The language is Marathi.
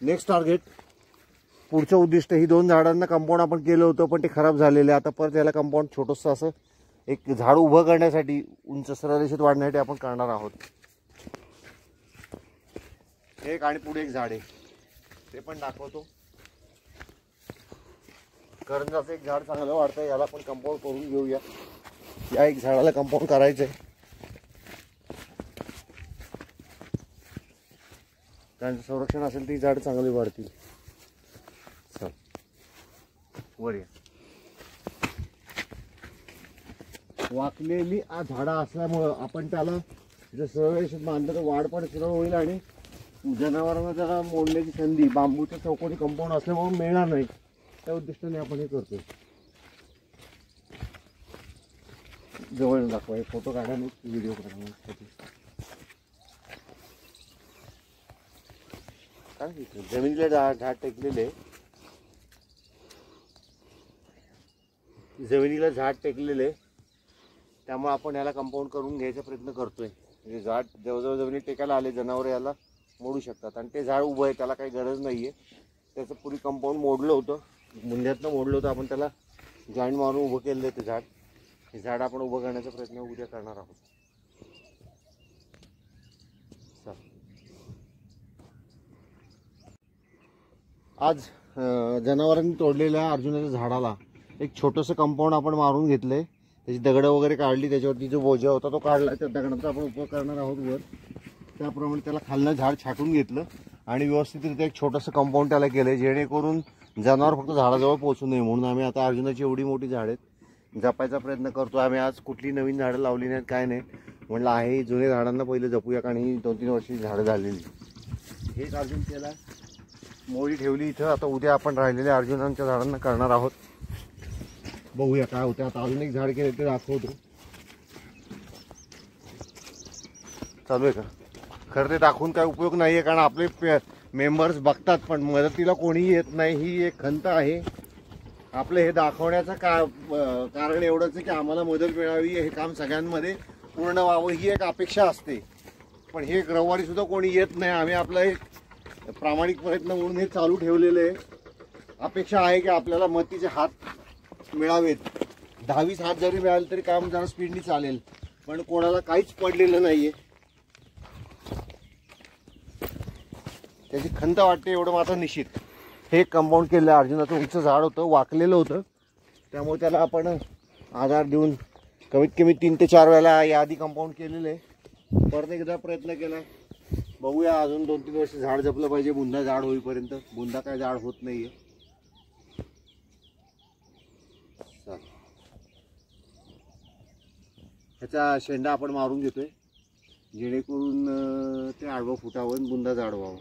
नेक्स्ट टार्गेट, पुढचं उद्दिष्ट, ही 2 झाडांना कंपाऊंड आपण केलं होतं पण ते खराब झालेले. आता परत याला कंपाऊंड छोटंसं असं एक झाड उभं करण्यासाठी, उंच सरळ रेषेत वाढण्यासाठी आपण करणार आहोत. एक आणि पुढे एक झाड आहे ते पण दाखवतो. करंजाचं एक झाड चांगलं वाढतंय, याला पण कंपाऊंड करून घेऊया. या एक झाडाला कंपाऊंड करायचंय त्यांचं संरक्षण असेल ती झाड चांगली वाढतील. चल वर या. वाकलेली झाडं असल्यामुळं आपण त्याला जर सरळ रेषेत बांधलं तर वाढ पण सरळ होईल आणि जनावरांना त्याला मोडण्याची संधी बांबूच्या चौकोनी कंपाऊंड असल्यामुळे मिळणार नाही. त्या उद्दिष्टाने आपण हे करतोय. जवळ दाखवा, एक फोटो काढा आणि व्हिडिओ करा. जमिनीला झाड टेकलेले, जमिनीला झाड टेकलेले, त्यामुळे आपण याला कंपाऊंड करून घ्यायचा प्रयत्न करतोय. म्हणजे झाड जवळजवळ जमिनीत टेकायला आले, जनावर याला मोडू शकतात आणि ते झाड उभं आहे, त्याला काही गरज नाहीये. त्याचं पुरी कंपाऊंड मोडलं होतं, मुंड्यातनं मोडलं होतं, आपण त्याला जॉईंट मारून उभं केलं ते झाड. हे झाड आपण उभं करण्याचा प्रयत्न उद्या करणार आहोत. आज जनावरांनी तोडलेल्या अर्जुनाच्या झाडाला एक छोटंसं कंपाऊंड आपण मारून घेतलंय. त्याची दगडं वगैरे काढली, त्याच्यावरती जो बोजा होता तो काढला, त्या दगडांचा आपण उपयोग करणार आहोत वर. त्याप्रमाणे त्याला खालनं झाड छाटून घेतलं आणि व्यवस्थितरित्या एक छोटंसं कंपाऊंड त्याला केलंय, जेणेकरून जनावर फक्त झाडाजवळ पोहोचू नये. म्हणून आम्ही आता अर्जुनाची एवढी मोठी झाड आहेत जपायचा प्रयत्न करतो. आम्ही आज कुठली नवीन झाडं लावली नाहीत, काय नाही. म्हणलं आहे जुन्या झाडांना पहिले जपूया, कारण ही 2-3 वर्षी झाडं झालेली. हे अर्जुन केला, मोळी ठेवली इथं. आता उद्या आपण राहिलेल्या अर्जुनांच्या झाडांना करणार आहोत. बघूया काय होतं. आता अजून एक झाड केलं ते दाखवतो. चालू आहे का? खरं ते दाखवून काय उपयोग नाही आहे, कारण आपले मेंबर्स बघतात पण मदतीला कोणीही येत नाही. ही एक खंत आहे. आपलं हे दाखवण्याचं कारण एवढंच आहे की आम्हाला मदत मिळावी, हे काम सगळ्यांमध्ये पूर्ण व्हावं ही एक अपेक्षा असते. पण हे रविवारी सुद्धा कोणी येत नाही. आम्ही आपलं एक प्रामाणिक प्रयत्न म्हणून हे चालू ठेवलेले आहे. अपेक्षा आहे की आपल्याला मदतीचे हात मिळावेत. 10-20 हात जरी मिळाले तरी काम जरा स्पीडनी चालेल, पण कोणाला काहीच पडलेलं नाहीये. त्याची खंत वाटते एवढं मात्र निश्चित. हे कंपाऊंड केलं अर्जुनाचं उंच झाड होतं, वाकलेलं होतं, त्यामुळे त्याला आपण आधार देऊन कमीत कमी 3 ते 4 वेळा याआधी कंपाऊंड केलेलं आहे. परत एकदा प्रयत्न केला. बघूया, अजून 2-3 वर्ष झाड जपलं पाहिजे बुंदा झाड होईपर्यंत. बुंदा काय झाड होत नाहीये. ह्याचा शेंडा आपण मारून घेतोय जेणेकरून ते आडवं फुटावं, बुंदा झाड व्हावं.